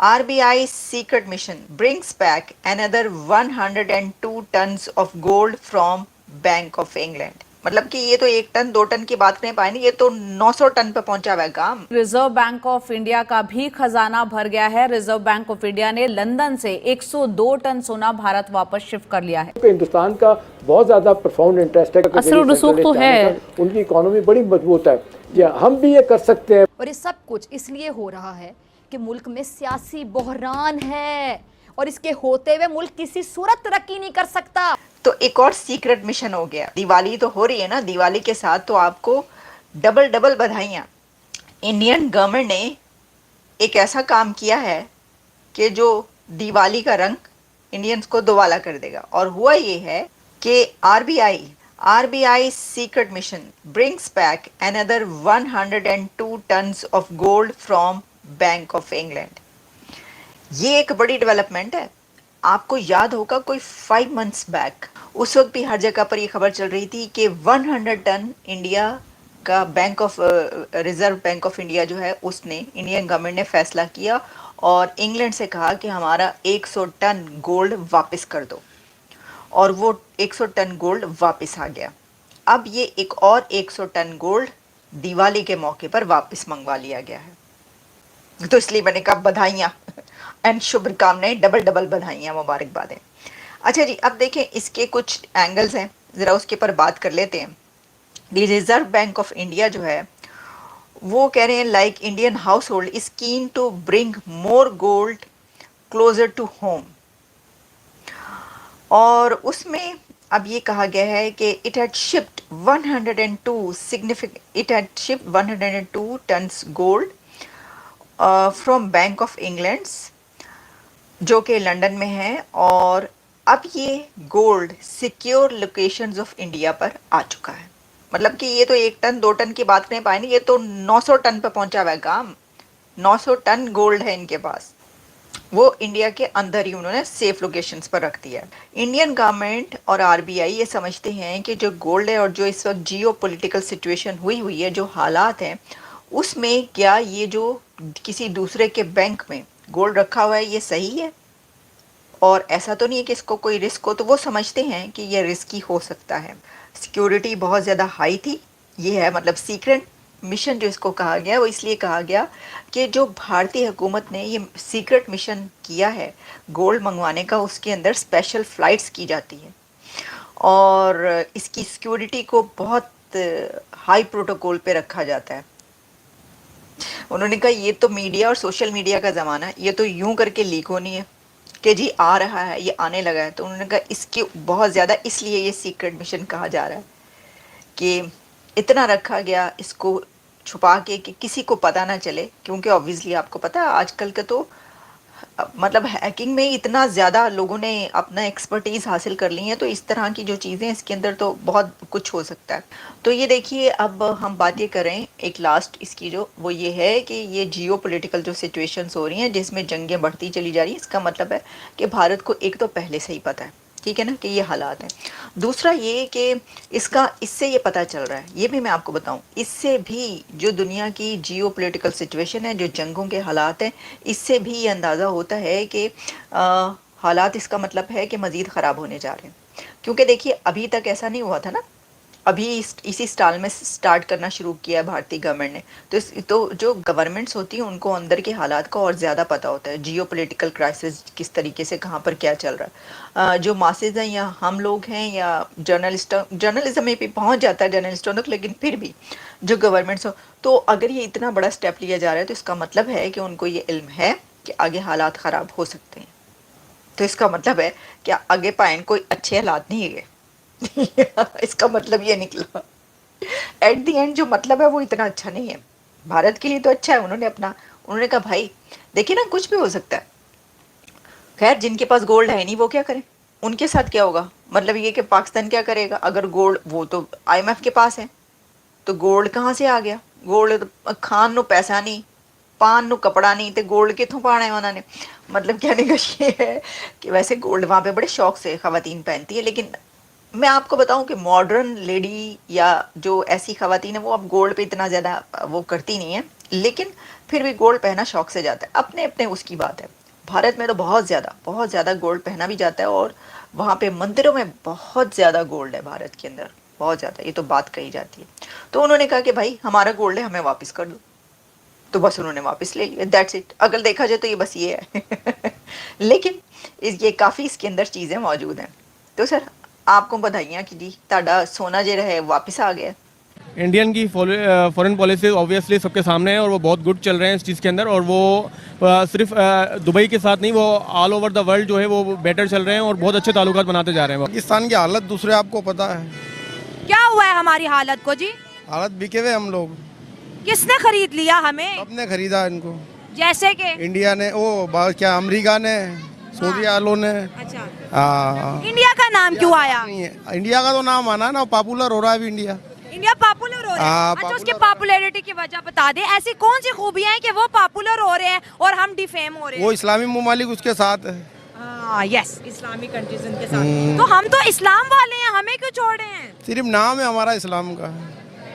RBI secret mission brings back another 102 tons of gold from Bank of England। मतलब कि ये तो 1 ton 2 ton की बात नहीं पाए नहीं, ये तो 900 टन पे पहुंचा हुआ है काम। रिजर्व बैंक ऑफ इंडिया का भी खजाना भर गया है। रिजर्व बैंक ऑफ इंडिया ने लंदन से 102 टन सोना भारत वापस शिफ्ट कर लिया है। हिंदुस्तान का बहुत ज्यादा प्रोफाउंड इंटरेस्ट है, असर रसूख तो है, उनकी इकोनॉमी बड़ी मजबूत है, हम भी ये कर सकते हैं। और ये सब कुछ इसलिए हो रहा है कि मुल्क में सियासी बहरान है और इसके होते हुए मुल्क किसी सूरत तरक्की नहीं कर सकता। तो एक और सीक्रेट मिशन हो गया। दिवाली तो हो रही है ना, दिवाली के साथ तो आपको डबल डबल बधाइयाँ। इंडियन गवर्नमेंट ने एक ऐसा काम किया है कि जो दिवाली का रंग इंडियंस को दोबाला कर देगा। और हुआ ये है कि RBI secret mission brings back another 102 tons of gold from Bank of England. ये एक बड़ी डेवलपमेंट है। आपको याद होगा कोई 5 मंथ्स बैक उस वक्त भी हर जगह पर ये खबर चल रही थी कि 100 टन इंडिया का रिजर्व बैंक ऑफ इंडिया जो है उसने, इंडियन गवर्नमेंट ने फैसला किया और इंग्लैंड से कहा कि हमारा 100 टन गोल्ड वापस कर दो। और वो 100 टन गोल्ड वापस आ गया। अब ये एक और 100 टन गोल्ड दिवाली के मौके पर वापस मंगवा लिया गया है। तो इसलिए मैंने कहा बधाइयाँ एंड शुभकामनाएं, डबल डबल बधाइयाँ, मुबारकबादें। अच्छा जी, अब देखें इसके कुछ एंगल्स हैं, ज़रा उसके पर बात कर लेते हैं। The Reserve Bank of India जो है वो कह रहे हैं like Indian household is keen to bring more gold closer to home. और उसमें अब ये कहा गया है कि it had shift 102 tonnes gold from Bank of England जो कि लंदन में है। और अब ये gold secure locations of India पर आ चुका है। मतलब कि ये तो 1 टन 2 टन की बात नहीं पाए नहीं, ये तो 900 टन पे पहुंचा हुआ है काम। 900 टन गोल्ड है इनके पास, वो इंडिया के अंदर ही उन्होंने सेफ लोकेशंस पर रख दिया है। इंडियन गवर्नमेंट और आरबीआई ये समझते हैं कि जो गोल्ड है और जो इस वक्त जियो पॉलिटिकल सिचुएशन हुई है, जो हालात हैं उसमें क्या ये जो किसी दूसरे के बैंक में गोल्ड रखा हुआ है ये सही है? और ऐसा तो नहीं है कि इसको कोई रिस्क हो, तो वो समझते हैं कि ये रिस्की हो सकता है। सिक्योरिटी बहुत ज़्यादा हाई थी। ये है मतलब सीक्रेट मिशन जो इसको कहा गया, वो इसलिए कहा गया कि जो भारतीय हुकूमत ने ये सीक्रेट मिशन किया है गोल्ड मंगवाने का, उसके अंदर स्पेशल फ़्लाइट्स की जाती हैं और इसकी सिक्योरिटी को बहुत हाई प्रोटोकॉल पे रखा जाता है। उन्होंने कहा ये तो मीडिया और सोशल मीडिया का ज़माना है, ये तो यूं करके लीक होनी है कि जी आ रहा है, ये आने लगा है। तो उन्होंने कहा इसके बहुत ज़्यादा, इसलिए ये सीक्रेट मिशन कहा जा रहा है कि इतना रखा गया इसको छुपा के कि किसी को पता ना चले। क्योंकि ऑब्वियसली आपको पता है आजकल का तो मतलब हैकिंग में इतना ज़्यादा लोगों ने अपना एक्सपर्टीज़ हासिल कर ली है, तो इस तरह की जो चीज़ें इसके अंदर तो बहुत कुछ हो सकता है। तो ये देखिए, अब हम बात ये करें एक लास्ट इसकी जो वो ये है कि ये जियो पॉलिटिकल जो सिचुएशंस हो रही हैं जिसमें जंगें बढ़ती चली जा रही हैं, इसका मतलब है कि भारत को एक तो पहले से ही पता है, ठीक है ना, कि ये हालात हैं। दूसरा ये कि इससे ये पता चल रहा है, ये भी मैं आपको बताऊं, इससे भी जो दुनिया की जियो पॉलिटिकल सिचुएशन है, जो जंगों के हालात हैं, इससे भी ये अंदाज़ा होता है कि हालात, इसका मतलब है कि मज़ीद ख़राब होने जा रहे हैं। क्योंकि देखिए अभी तक ऐसा नहीं हुआ था ना, अभी इसी स्टाल में स्टार्ट करना शुरू किया है भारतीय गवर्नमेंट ने। तो जो गवर्नमेंट्स होती हैं उनको अंदर के हालात का और ज़्यादा पता होता है, जियो पॉलिटिकल क्राइसिस किस तरीके से कहाँ पर क्या चल रहा है। जो मासेज हैं या हम लोग हैं या जर्नलिज्म में भी पहुँच जाता है जर्नलिस्टों तक, लेकिन फिर भी जो गवर्नमेंट्स हो, तो अगर ये इतना बड़ा स्टेप लिया जा रहा है तो इसका मतलब है कि उनको ये इल्म है कि आगे हालात ख़राब हो सकते हैं। तो इसका मतलब है कि आगे पाइन कोई अच्छे हालात नहीं है। इसका मतलब ये निकला एट द एंड, जो मतलब है वो इतना अच्छा नहीं है। भारत के लिए तो अच्छा है, उन्होंने कहा भाई देखिए ना, कुछ भी हो सकता है। खैर जिनके पास गोल्ड है नहीं वो क्या करें, उनके साथ क्या होगा? मतलब ये कि पाकिस्तान क्या करेगा अगर गोल्ड, वो तो IMF के पास है, तो गोल्ड कहाँ से आ गया? गोल्ड खान नु पैसा नहीं, पान नु कपड़ा नहीं, तो गोल्ड कितों पाना है उन्होंने। मतलब कहने का ये है कि वैसे गोल्ड वहाँ पे बड़े शौक से ख़वातीन पहनती है, लेकिन मैं आपको बताऊं कि मॉडर्न लेडी या जो ऐसी ख़वातीन है वो अब गोल्ड पे इतना ज़्यादा वो करती नहीं है, लेकिन फिर भी गोल्ड पहना शौक से जाता है, अपने अपने उसकी बात है। भारत में तो बहुत ज़्यादा गोल्ड पहना भी जाता है और वहाँ पे मंदिरों में बहुत ज़्यादा गोल्ड है भारत के अंदर, बहुत ज़्यादा, ये तो बात कही जाती है। तो उन्होंने कहा कि भाई हमारा गोल्ड है, हमें वापस कर दो। तो बस उन्होंने वापस ले लिया, दैट्स इट। अगर देखा जाए तो ये बस ये है लेकिन ये काफ़ी इसके अंदर चीज़ें मौजूद हैं। तो सर आपको बधाइयाँ कि जी ताड़ा सोना जो है वापस आ गया। इंडियन की फॉरेन पॉलिसी ऑब्वियसली सबके सामने है और वो बहुत गुड चल रहे हैं इस चीज़ के अंदर, और वो सिर्फ दुबई के साथ नहीं, वो ऑल ओवर द वर्ल्ड जो है वो बेटर चल रहे हैं और बहुत अच्छे ताल्लुकात बनाते जा रहे हैं। पाकिस्तान की हालत दूसरे आपको पता है, क्या हुआ है हमारी हालत को जी? हालत बिके हुए हम लोग। किसने खरीद लिया हमें? सबने खरीदा इनको, जैसे कि इंडिया ने, क्या अमेरिका ने, सऊदी वालों ने। अच्छा, हाँ, इंडिया का नाम क्यों आया? नहीं है, इंडिया का तो नाम आना है ना, पॉपुलर हो रहा है अभी इंडिया। इंडिया पॉपुलर हो रहा है। हाँ, अच्छा, उसकी popular पॉपुलैरिटी की वजह बता दे, ऐसी कौन सी खूबियां हैं कि वो पॉपुलर हो रहे हैं और हम डिफेम हो रहे हैं? वो इस्लामी ममालिक उसके साथ है। हाँ, यस, इस्लामिक कंट्रीज उनके साथ। तो हम तो इस्लाम वाले हैं, हमें क्यों छोड़े हैं? सिर्फ नाम है हमारा इस्लाम का,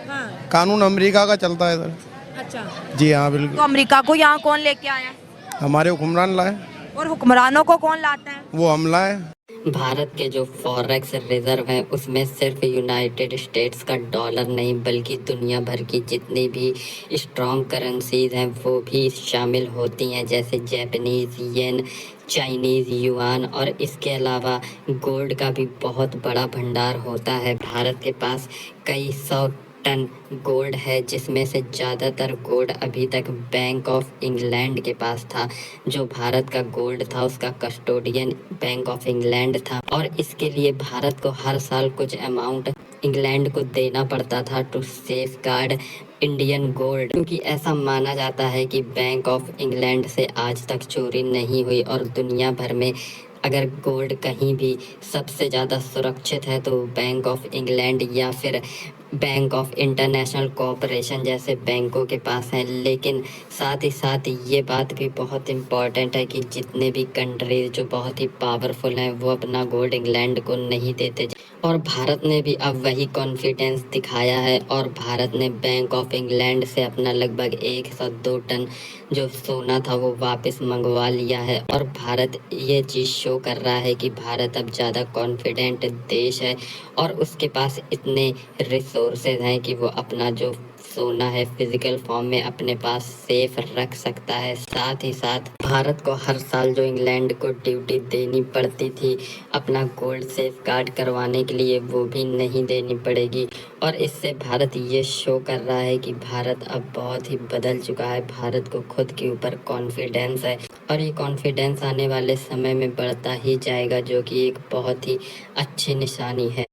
हाँ, कानून अमेरिका का चलता है इधर। अच्छा, जी हाँ तो बिल्कुल, अमेरिका को यहाँ कौन लेके आया? हमारे हुक्मरान लाए, और हुक्मरानों को कौन लाता है? वो हम लाए। भारत के जो फॉरेक्स रिजर्व है उसमें सिर्फ यूनाइटेड स्टेट्स का डॉलर नहीं बल्कि दुनिया भर की जितनी भी स्ट्रॉन्ग करेंसीज हैं वो भी शामिल होती हैं, जैसे जापानीज येन, चाइनीज़ युआन, और इसके अलावा गोल्ड का भी बहुत बड़ा भंडार होता है। भारत के पास कई 100 टन गोल्ड है, जिसमें से ज़्यादातर गोल्ड अभी तक बैंक ऑफ इंग्लैंड के पास था। जो भारत का गोल्ड था उसका कस्टोडियन बैंक ऑफ इंग्लैंड था, और इसके लिए भारत को हर साल कुछ अमाउंट इंग्लैंड को देना पड़ता था to safeguard Indian gold, क्योंकि ऐसा माना जाता है कि बैंक ऑफ इंग्लैंड से आज तक चोरी नहीं हुई। और दुनिया भर में अगर गोल्ड कहीं भी सबसे ज़्यादा सुरक्षित है तो बैंक ऑफ इंग्लैंड या फिर बैंक ऑफ इंटरनेशनल कोऑपरेशन जैसे बैंकों के पास है। लेकिन साथ ही साथ ये बात भी बहुत इम्पॉर्टेंट है कि जितने भी कंट्रीज जो बहुत ही पावरफुल हैं वो अपना गोल्ड इंग्लैंड को नहीं देते, और भारत ने भी अब वही कॉन्फिडेंस दिखाया है और भारत ने बैंक ऑफ इंग्लैंड से अपना लगभग 102 टन जो सोना था वो वापस मंगवा लिया है। और भारत ये चीज़ शो कर रहा है कि भारत अब ज़्यादा कॉन्फिडेंट देश है और उसके पास इतने रिसोर्सेज हैं कि वो अपना जो सोना है फिजिकल फॉर्म में अपने पास सेफ रख सकता है। साथ ही साथ भारत को हर साल जो इंग्लैंड को ड्यूटी देनी पड़ती थी अपना गोल्ड सेफ गार्ड करवाने के लिए वो भी नहीं देनी पड़ेगी, और इससे भारत ये शो कर रहा है कि भारत अब बहुत ही बदल चुका है। भारत को खुद के ऊपर कॉन्फिडेंस है और ये कॉन्फिडेंस आने वाले समय में बढ़ता ही जाएगा, जो कि एक बहुत ही अच्छी निशानी है।